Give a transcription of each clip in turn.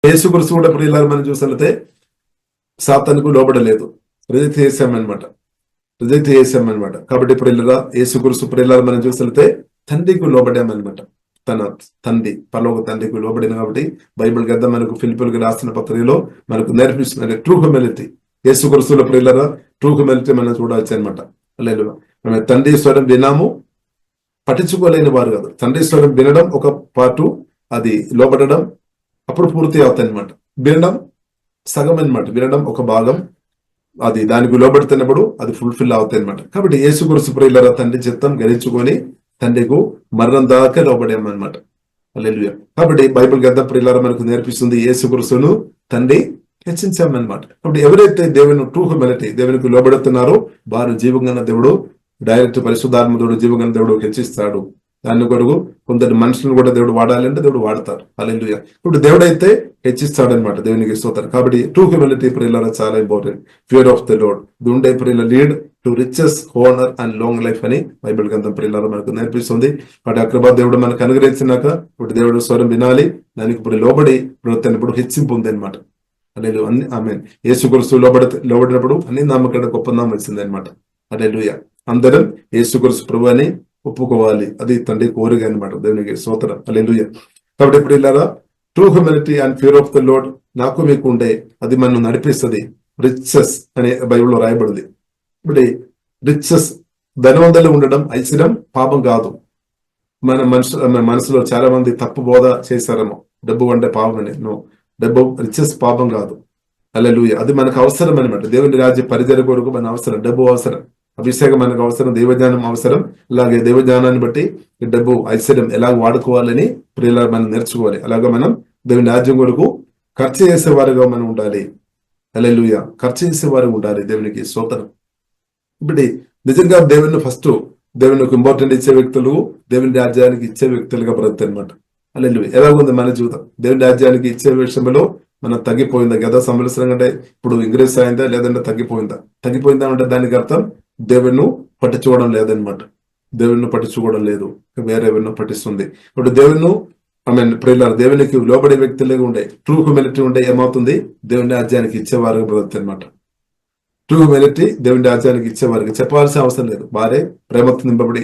యేసుక్రీస్తు కూడా ప్రియులారా మనం చూసినట్లయితే సాతానుకు లోబడలేదు, రిజెక్ట్ చేశామన్నమాట. కాబట్టి ప్రియులారా యేసుక్రీస్తు ప్రియులారా మనం చూసినట్లయితే తండ్రికి లోబడామన్నమాట. తన తండ్రి పరలోక తండ్రికి లోబడిన కాబట్టి బైబిల్ గ్రంథం మనకు ఫిలిప్పీయులకు రాసిన పత్రికలో మనకు నేర్పిస్తుంది ట్రూ హ్యూమిలిటీ. యేసుక్రీస్తుల ప్రియులారా ట్రూ హ్యూమిలిటీ మనం చూడవచ్చు అనమాట. మనం తండ్రి స్వరం వినాము, పట్టించుకోలేని వారు కాదు. తండ్రి స్వరం వినడం ఒక పార్టు, అది లోబడడం అప్పుడు పూర్తి అవుతాయి అనమాట. వినడం సగం అనమాట, వినడం ఒక భాగం, అది దానికి లోబడుతున్నప్పుడు అది ఫుల్ఫిల్ అవుతాయి అనమాట. కాబట్టి యేసుక్రీస్తు ప్రియులారా తండ్రి చిత్తం గ్రహించుకొని తండ్రికి మరణం దాకా లోబడామన్నమాట. హల్లెలూయా. కాబట్టి బైబిల్ గ్రంథం ప్రియులారా మనకు నేర్పిస్తుంది యేసుక్రీస్తును తండ్రి హెచ్చించామన్నమాట. కాబట్టి ఎవరైతే దేవుని ట్రూ హ్యూమిలిటీ దేవునికి లోబడుతున్నారో వారు జీవంగా దేవుడు డైరెక్ట్ పరిశుద్ధాత్మ దేవుడు జీవంగా దేవుడు హెచ్చిస్తాడు. దాని కొరకు కొందరు మనుషులను కూడా దేవుడు వాడాలంటే దేవుడు వాడతారు. హల్లెలూయా. ఇప్పుడు దేవుడైతే హెచ్చిస్తాడు అనమాట. దేవునికి స్తోత్రం. కాబట్టి ట్రూ హ్యూమిలిటీ ప్రియులారా చాలా important. Fear of the lord డుండే ప్రియుల lead to riches, honour and long life అని బైబిల్ గ్రంథం ప్రియులారా మనకు నేర్పిస్తుంది. కాబట్టి అక్కడ దేవుడు మనకు అనుగ్రహించినాక ఇప్పుడు దేవుడు స్వరం వినాలి, దానికి ఇప్పుడు లోబడి ఇప్పుడు హెచ్చింపు ఉంది అనమాట. హల్లెలూయా. ఆమేన్. యేసుక్రీస్తు లోబడినప్పుడు అన్ని నామకడ గొప్ప నామం వచ్చింది అనమాట. హల్లెలూయా. అందరం యేసుక్రీస్తు ప్రభు అని ఒప్పుకోవాలి, అది తండ్రి కోరిక అనమాట. దేవునికి స్తోత్రం. హల్లెలూయా. కాబట్టి ఇప్పుడు ఇలాగా true humility and fear of the lord నాకు మీకు ఉండే అది మనం నడిపిస్తుంది. రిచెస్ అనే బైబిల్లో రాయబడింది. ఇప్పుడు రిచెస్ ధనవంతులు ఉండడం ఐశ్వర్యం పాపం కాదు. మన మనసులో చాలా మంది తప్పు బోధ చేశారేమో, డబ్బు అంటే పాపం అని. నో, డబ్బు రిచెస్ పాపం కాదు. హల్లెలూయా. అది మనకు అవసరం అనమాట. దేవుని రాజ్య పరిచర్య కొరకు మన అవసరం, డబ్బు అవసరం, అభిషేకం మనకు అవసరం, దైవజ్ఞానం అవసరం. అలాగే దైవజ్ఞానాన్ని బట్టి డబ్బు ఐశ్వర్యం ఎలా వాడుకోవాలని ప్రియులారా మనం నేర్చుకోవాలి. అలాగే మనం దేవుని రాజ్యం కొరకు ఖర్చు చేసేవారుగా మనం ఉండాలి. హల్లెలూయా. ఖర్చు చేసేవారు ఉండాలి. దేవునికి స్తోత్రం. ఇప్పుడు నిజంగా దేవుని ఫస్ట్ దేవునికి ఇంపార్టెంట్ ఇచ్చే వ్యక్తులు దేవుని రాజ్యానికి ఇచ్చే వ్యక్తులుగా బ్రతుకుతారు అనమాట. హల్లెలూయా. ఎలాగుంది మన జీవితం? దేవుని రాజ్యానికి ఇచ్చే విషయంలో మనం తగ్గిపోయిందా? గత సంవత్సరం కంటే ఇప్పుడు ఇంగ్రెస్ అయిందా, లేదంటే తగ్గిపోయిందా అంటే దానికి అర్థం దేవుని పట్టించుకోవడం లేదనమాట. దేవుని పట్టించుకోవడం లేదు, వేరే ఎవరినో పట్టిస్తుంది. ఇప్పుడు ప్రియులారా దేవునికి లోబడే వ్యక్తులుగా ఉండే ట్రూ హ్యూమిలిటీ ఉండే ఏమవుతుంది? దేవుని రాజ్యానికి ఇచ్చేవారుగా బ్రతుకుతారు అనమాట. ట్రూ హ్యూమిలిటీ దేవుని రాజ్యానికి ఇచ్చేవారికి చెప్పాల్సిన అవసరం లేదు. వారే ప్రేమతో నింపబడి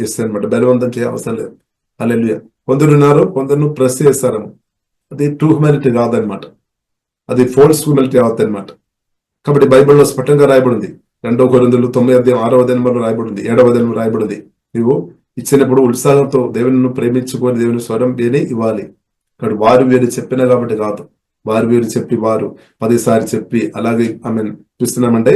ఇస్తారనమాట. బలవంతం చేయ అవసరం లేదు. హల్లెలూయా. కొందరు ఉన్నారు, కొందరు ప్రెస్ చేస్తారేమో, అది ట్రూ హ్యూమిలిటీ కాదనమాట, అది ఫోల్స్ హ్యూమిలిటీ అవుతుంది అనమాట. కాబట్టి బైబిల్లో స్పష్టంగా రాయబడింది. 2 కొరింథీయులు 9:6 రాయబడింది, 7 రాయబడింది. నువ్వు ఇచ్చినప్పుడు ఉత్సాహంతో దేవుని ప్రేమించుకొని దేవుని స్వరం విని ఇవ్వాలి. కాబట్టి వారు వీరు చెప్పినా కాబట్టి కాదు, వారు వీరు చెప్పి వారు 10 సార్లు చెప్పి అలాగే చూస్తున్నామంటే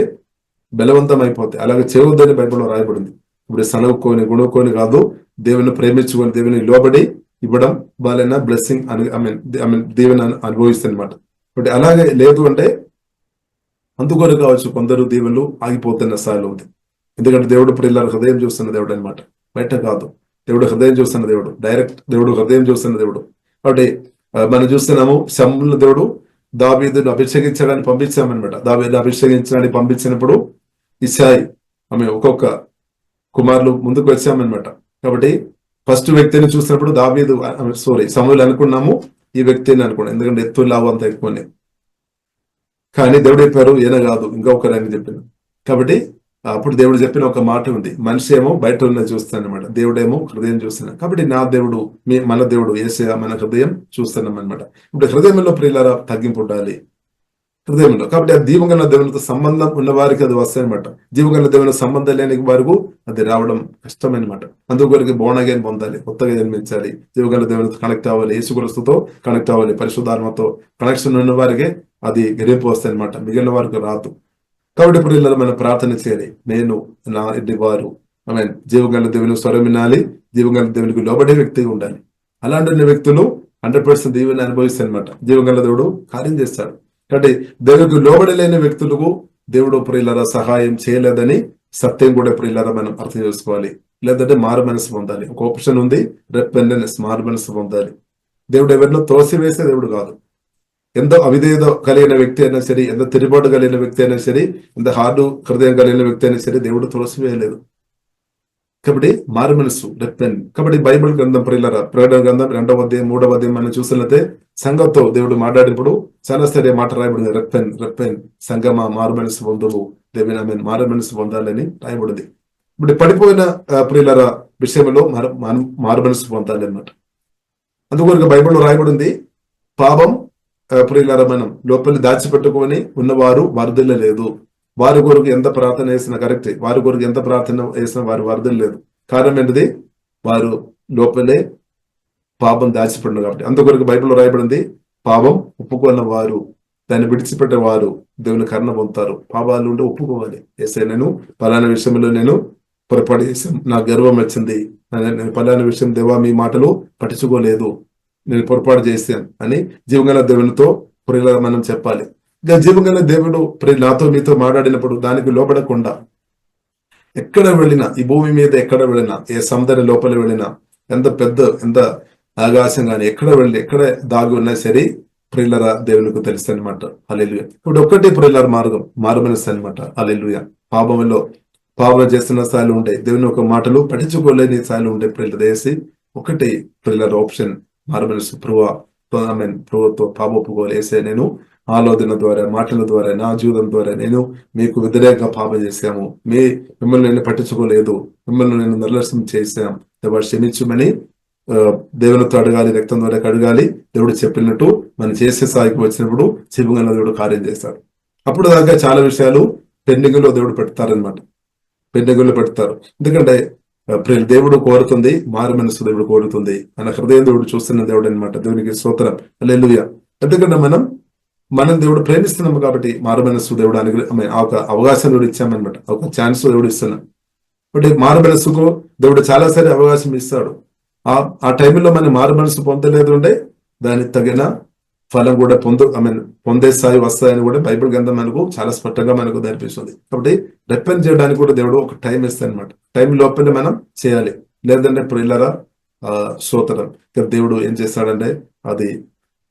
బలవంతం అయిపోతాయి. అలాగే చేయవద్దని బైబిల్లో రాయబడింది. ఇప్పుడు సనవుకొని గుణుకొని కాదు, దేవుని ప్రేమించుకొని దేవుని లోబడి ఇవ్వడం వాళ్ళైనా బ్లెస్సింగ్ దేవుని అనుభవిస్తుంది అనమాట. కాబట్టి అలాగే లేదు అంటే అందుకొని కావచ్చు కొందరు దేవుళ్ళు ఆగిపోతున్న స్థాయిలో ఉంది. ఎందుకంటే దేవుడు ప్రియులారా హృదయం చూస్తున్న దేవుడు అనమాట, బయట కాదు. దేవుడు హృదయం చూస్తున్న దేవుడు, డైరెక్ట్ దేవుడు హృదయం చూస్తున్న దేవుడు. కాబట్టి మనం చూస్తున్నాము శమూయేలు దేవుడు దావీదును అభిషేకించడానికి పంపించామన్నమాట. దావీదును అభిషేకించడానికి పంపించినప్పుడు ఇశ్శాయి ఒక్కొక్క కుమారులు ముందుకు వచ్చామన్నమాట. కాబట్టి ఫస్ట్ వ్యక్తిని చూసినప్పుడు సమూయేలు అనుకున్నాము, ఈ వ్యక్తిని అనుకున్నాం, ఎందుకంటే ఎత్తు లావు అంత ఎక్కువనే. కానీ దేవుడు చెప్పారు ఈయన కాదు, ఇంకొకరు అని చెప్పిన. కాబట్టి అప్పుడు దేవుడు చెప్పిన ఒక మాట ఉంది, మనిషి ఏమో బయట ఉన్నది చూస్తాను అనమాట, దేవుడేమో హృదయం చూస్తున్నాడు. కాబట్టి నా దేవుడు మన దేవుడు యేసయ్య మన హృదయం చూస్తున్నాం అనమాట. ఇప్పుడు హృదయంలో ప్రియులారా తగ్గింపు ఉండాలి, హృదయంలో. కాబట్టి ఆ దీవగల దేవునితో సంబంధం ఉన్న వారికి అది వస్తాయన్నమాట. జీవగల దేవుని సంబంధం లేని వారికి అది రావడం కష్టమనమాట. అందుకొరికి బోర్న్ అగైన్ పొందాలి, కొత్తగా జన్మించాలి, జీవగల దేవునితో కనెక్ట్ అవ్వాలి, యేసుక్రీస్తుతో కనెక్ట్ అవ్వాలి, పరిశుద్ధాత్మతో కనెక్షన్ ఉన్న వారికి అది గెలింపు వస్తాయి అనమాట, మిగిలిన వారికి రాదు. కాబట్టి ఇప్పుడు ఇలా మనం ప్రార్థన చేయాలి. నేను నా ఇంటి వారు జీవగల దేవుని స్వరం వినాలి, జీవగల దేవునికి లోబడే వ్యక్తిగా ఉండాలి. అలాంటి వ్యక్తులు 100% దేవుని అనుభవిస్తాయి అనమాట. జీవగల దేవుడు కార్యం చేస్తాడు. కాబట్టి దేవునికి లోబడలేని వ్యక్తులకు దేవుడు ప్రియులారా సహాయం చేయలేదని సత్యం కూడా ప్రియులారా మనం అర్థం చేసుకోవాలి. లేదంటే మారు మనసు పొందాలి. ఒక ఆప్షన్ ఉంది, రెపెంటెన్స్, మారు మనసు పొందాలి. దేవుడు ఎవరినో తోసివేసే దేవుడు కాదు. ఎంతో అవిధేయత కలిగిన వ్యక్తి అయినా సరే, ఎంత తిరుగుబాటు కలిగిన వ్యక్తి అయినా సరే, ఎంత హార్డు హృదయం కలిగిన వ్యక్తి అయినా సరే దేవుడు తోసివేయలేదు. కాబట్టి మారు మనసు రెప్పెన్. కాబట్టి బైబిల్ గ్రంథం ప్రియులారా, ప్రకటన గ్రంథం 2వ అధ్యాయం 3వ అధ్యాయం మనం చూసినట్లయితే సంఘంతో దేవుడు మాట్లాడినప్పుడు చాలా సరే మాట రాయబడింది. రెప్పెన్ రెప్పెన్, సంగమా మారు మనసు పొందుము, దేవుని ఆమె మారు మనసు పొందాలని రాయబడింది. ఇప్పుడు పడిపోయిన ప్రియులారా విషయంలో మారు మనసు పొందాలి అన్నమాట. అందుకొరకు బైబిల్లో రాయబడింది, పాపం ప్రియులారా మనం లోపలి దాచిపెట్టుకొని ఉన్నవారు వరదలేదు. వారి కొరకు ఎంత ప్రార్థన చేసినా కరెక్టే, వారి కొరకు ఎంత ప్రార్థన చేసినా వారు వరదలు లేదు. కారణం ఏంటిది? వారు లోపలే పాపం దాచిపెట్టిన కాబట్టి. అందుకొరకు బైబిల్లో రాయబడింది, పాపం ఒప్పుకున్న వారు, దాన్ని విడిచిపెట్టే వారు దేవుని కరుణ పొందుతారు. పాపాలు ఉంటే ఒప్పుకోవాలి. ఏసే నేను పలానా విషయంలో నేను పొరపాటు చేశాను, నా గర్వం వచ్చింది, నేను పలానా విషయం దేవా మీ మాటలు పట్టించుకోలేదు, నేను పొరపాటు చేశాను అని జీవగల దేవునితో ప్రియులారా మనం చెప్పాలి. ఇంకా జీవగల దేవుడు నాతో మీతో మాట్లాడినప్పుడు దానికి లోపడకుండా ఎక్కడ వెళ్ళినా, ఈ భూమి మీద ఎక్కడ వెళ్ళినా, ఏ సముద్ర లోపల వెళ్ళినా, ఎంత ఆకాశం కానీ ఎక్కడ దాగి ఉన్నా సరే ప్రియులారా దేవునికి తెలుసు అనమాట. హల్లెలూయా. ఇప్పుడు ఒక్కటి ప్రియులారా మార్గం, మారు మనసు అనమాట. హల్లెలూయా. పాపం చేస్తున్న స్థాయిలు ఉంటాయి, దేవుని ఒక మాటలు పట్టించుకోలేని స్థాయిలు ఉంటాయి. ప్రియుల దయసి ఒకటి ప్రియులారా ఆప్షన్, మారు మనసు. ప్రభుత్వ పాప ఒప్పుకోవాలి. వేసే నేను ఆలోచన ద్వారా, మాటల ద్వారా, నా జీవితం ద్వారా నేను మీకు వ్యతిరేకంగా పాపం చేశాము, మిమ్మల్ని నేను పట్టించుకోలేదు, మిమ్మల్ని నేను నిర్లక్ష్యం చేశాం, ఎవరు క్షమించమని దేవునితో అడగాలి, రక్తం ద్వారా కడగాలి. దేవుడు చెప్పినట్టు మనం చేసే స్థాయికి వచ్చినప్పుడు జీవంగా దేవుడు కార్యం చేస్తాడు. అప్పుడు దాకా చాలా విషయాలు పెండింగ్ లో దేవుడు పెడతారనమాట, పెండింగ్ లో పెడతారు. ఎందుకంటే దేవుడు కోరుతుంది, మారు మనసు దేవుడు కోరుతుంది, మన హృదయం దేవుడు చూస్తున్న దేవుడు అనమాట. దేవునికి స్తోత్రం. హల్లెలూయా. ఎందుకంటే మనం దేవుడు ప్రేమిస్తున్నాము కాబట్టి మారు మనసు దేవుడు ఒక అవకాశం దేవుడు ఇచ్చామన్నమాట, ఒక ఛాన్స్ దేవుడు ఇస్తున్నాం. అంటే మారు మనసుకు దేవుడు చాలా సారి అవకాశం ఇస్తాడు. ఆ టైంలో మనం మారు మనసు పొందలేదు అంటే దానికి తగిన ఫలం కూడా పొందే స్థాయి వస్తాయని కూడా బైబిల్ గ్రంథం మనకు చాలా స్పష్టంగా మనకు నేర్పిస్తుంది. కాబట్టి రిపెంట్ చేయడానికి కూడా దేవుడు ఒక టైం ఇస్తాయి అనమాట. టైం లోపలే మనం చేయాలి, లేదంటే ప్రియులారా స్తోత్రం, దేవుడు ఏం చేస్తాడంటే అది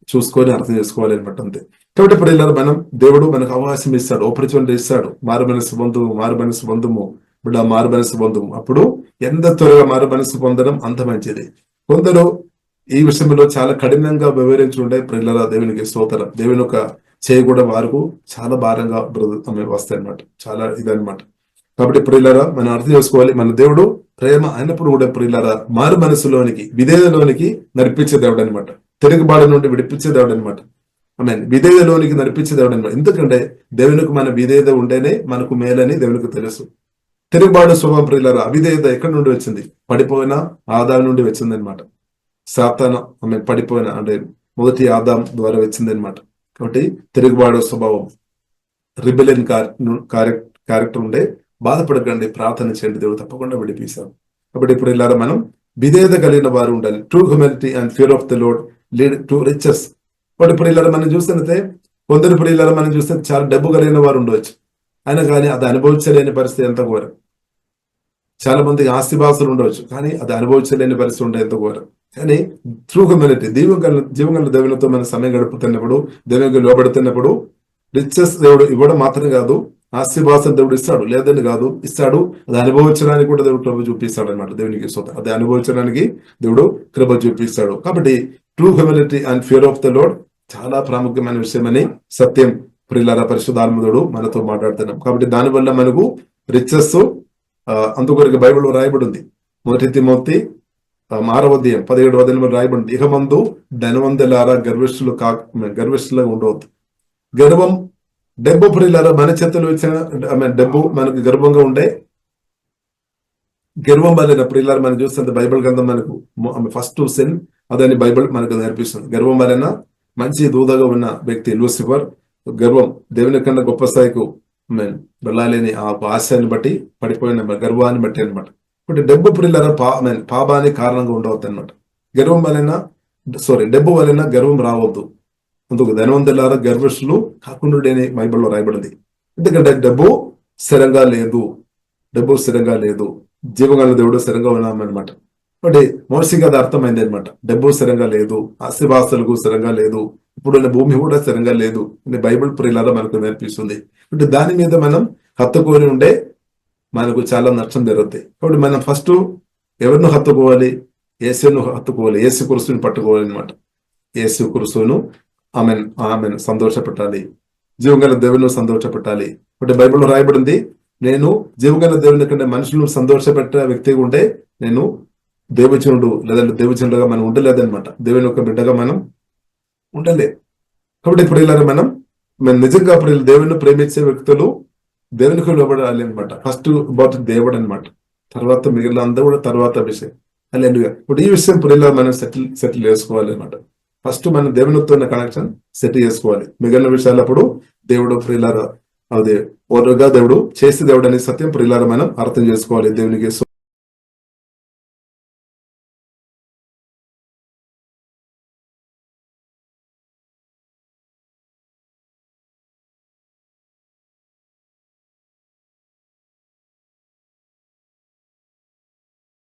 చూసుకొని అర్థం చేసుకోవాలి అనమాట, అంతే. కాబట్టి ప్రియులారా దేవుడు మనకు అవకాశం ఇస్తాడు, ఆపర్చునిటీ ఇస్తాడు. మారు మనసు పొందుము ఇప్పుడు ఆ మారు మనసు పొందుము. అప్పుడు ఎంత త్వరగా మారు మనసు పొందడం అంత మంచిది. కొందరు ఈ విషయంలో చాలా కఠినంగా వివరించుంటే ప్రియులారా దేవునికి స్తోత్రం, దేవుని యొక్క చేయి కూడా వారికి చాలా భారంగా వస్తాయి అనమాట, చాలా ఇదనమాట. కాబట్టి ప్రియులారా మనం అర్థం చేసుకోవాలి, మన దేవుడు ప్రేమ అయినప్పుడు కూడా ప్రియులారా మారు మనసులోనికి, విధేయలోనికి నడిపించే దేవుడు అనమాట. తిరుగుబాటు నుండి విడిపించే దేవుడు అనమాట. విధేయలోనికి నడిపించే దేవుడు అనమాట. ఎందుకంటే దేవునికి మన విధేయత ఉంటేనే మనకు మేలని దేవునికి తెలుసు. తిరుగుబాటు స్వభావం ప్రియులారా, అవిధేయత ఎక్కడి నుండి వచ్చింది? పడిపోయిన ఆదాం నుండి వచ్చింది అనమాట. సాతాను పడిపోయిన అంటే మొదటి ఆదాం ద్వారా వచ్చింది అనమాట. కాబట్టి తిరుగుబాటు స్వభావం, రిబెలియన్ క్యారెక్టర్ ఉండే, బాధపడకండి, ప్రార్థన చేయండి, దేవుడు తప్పకుండా విడిపిస్తాం. కాబట్టి ఇప్పుడు ఇలా మనం విధేయత కలిగిన వారు ఉండాలి. True humanity and fear of the lord lead to riches. కాబట్టి ఇప్పుడు ఇలా మనం చూస్తే కొందరు ఇప్పుడు ఇలా మనం చూస్తే చాలా డబ్బు కలిగిన వారు ఉండవచ్చు, అయినా కానీ అది అనుభవించలేని పరిస్థితి ఎంత ఘోరం. చాలా మందికి ఆస్తిపాస్తులు ఉండవచ్చు, కానీ అది అనుభవించలేని పరిస్థితి ఉండే ఎంత ఘోరం. కానీ ట్రూ హ్యూమానిటీ, జీవగల దేవునితో మన సమయం గడుపుతున్నప్పుడు, దేవునికి లోబడుతున్నప్పుడు రిచెస్ దేవుడు ఇవ్వడం మాత్రం కాదు, ఆస్తిపాస్తులు దేవుడు ఇస్తాడు, లేదని కాదు, ఇస్తాడు. అది అనుభవించడానికి కూడా దేవుడు కృప చూపిస్తాడు అనమాట. దేవునికి స్తోత్రం. అది అనుభవించడానికి దేవుడు కృప చూపిస్తాడు. కాబట్టి true humanity and fear of the lord చాలా ప్రాముఖ్యమైన విషయమని సత్యం ప్రియులారా పరిశుద్ధాత్ముడు మనతో మాట్లాడుతున్నాం. కాబట్టి దానివల్ల మనకు రిచెస్ అందుకొరకు బైబిల్లో రాయబడి ఉంది. 1 తిమోతి 6వ అధ్యాయం 17వ అధ్యాయంలో రాయబడింది, ఇక మందు ధనవంతులారా గర్విష్ఠులుగా ఉండవద్దు. గర్వం, డబ్బు ప్రియులారా మన చేతులు ఇచ్చిన డబ్బు మనకు గర్వంగా ఉండే, గర్వం వలన ప్రియులారా మనం చూస్తుంటే బైబిల్ గ్రంథం మనకు ఫస్ట్ సిన్ అదని బైబిల్ మనకు నేర్పిస్తుంది. గర్వం వలన మంచి దూదగా ఉన్న వ్యక్తి లూసిఫర్ గర్వం, దేవుని కన్నా గొప్ప స్థాయికు వెళ్ళాలని ఆ ఆశయాన్ని బట్టి పడిపోయిన గర్వాన్ని బట్టి అనమాట. ఇప్పుడు డబ్బు ప్రియులారా పాపానికి కారణంగా ఉండవద్దు అనమాట. డబ్బు వలన గర్వం రావద్దు. అందుకు ధనవంతులారా గర్విష్ఠులు కాకుండా బైబిల్లో రాయబడింది. ఎందుకంటే డబ్బు స్థిరంగా లేదు, జీవగల దేవుడు స్థిరంగా ఉన్నామన్నమాట. కాబట్టి మనిషికి అది అర్థమైంది అనమాట. డబ్బు స్థిరంగా లేదు, ఆస్తిపాస్తులకు స్థిరంగా లేదు, ఇప్పుడున్న భూమి కూడా స్థిరంగా లేదు అని బైబిల్ ప్రియులారా మనకు నేర్పిస్తుంది. అంటే దాని మీద మనం హత్తుకొని ఉండే మనకు చాలా నష్టం జరుగుతాయి. కాబట్టి మనం ఫస్ట్ ఎవరిని హత్తుకోవాలి? యేసును హత్తుకోవాలి, యేసు కురుసుని పట్టుకోవాలి అనమాట. యేసు కురుసును ఆమెను సంతోషపెట్టాలి, జీవగల దేవుని సంతోషపెట్టాలి. అంటే బైబిల్లో రాయబడింది, నేను జీవగల దేవుని కంటే మనుషులను సంతోషపెట్టే వ్యక్తిగా ఉంటే నేను దేవజనుడు, లేదంటే దేవజనుడుగా మనం ఉండలేదన్నమాట. దేవుని యొక్క బిడ్డగా మనం ఉండలే. కాబట్టి ఇప్పుడు ఇలా మనం నిజంగా దేవుని ప్రేమించే వ్యక్తులు దేవునికి లోబడాలి అనమాట. ఫస్ట్ అబౌట్ దేవుడు అనమాట, తర్వాత మిగిలిన అందరూ కూడా తర్వాత విషయం. హల్లెలూయా. ఇప్పుడు ఈ విషయం ఇప్పుడు మనం సెటిల్ చేసుకోవాలి అనమాట. ఫస్ట్ మనం దేవునితో ఉన్న కనెక్షన్ సెటిల్ చేసుకోవాలి. మిగిలిన విషయాలప్పుడు దేవుడు ప్రియులారా, అదే ఓరుగా దేవుడు చేసే దేవుడు అనే సత్యం ప్రియులారా మనం అర్థం చేసుకోవాలి. దేవునికి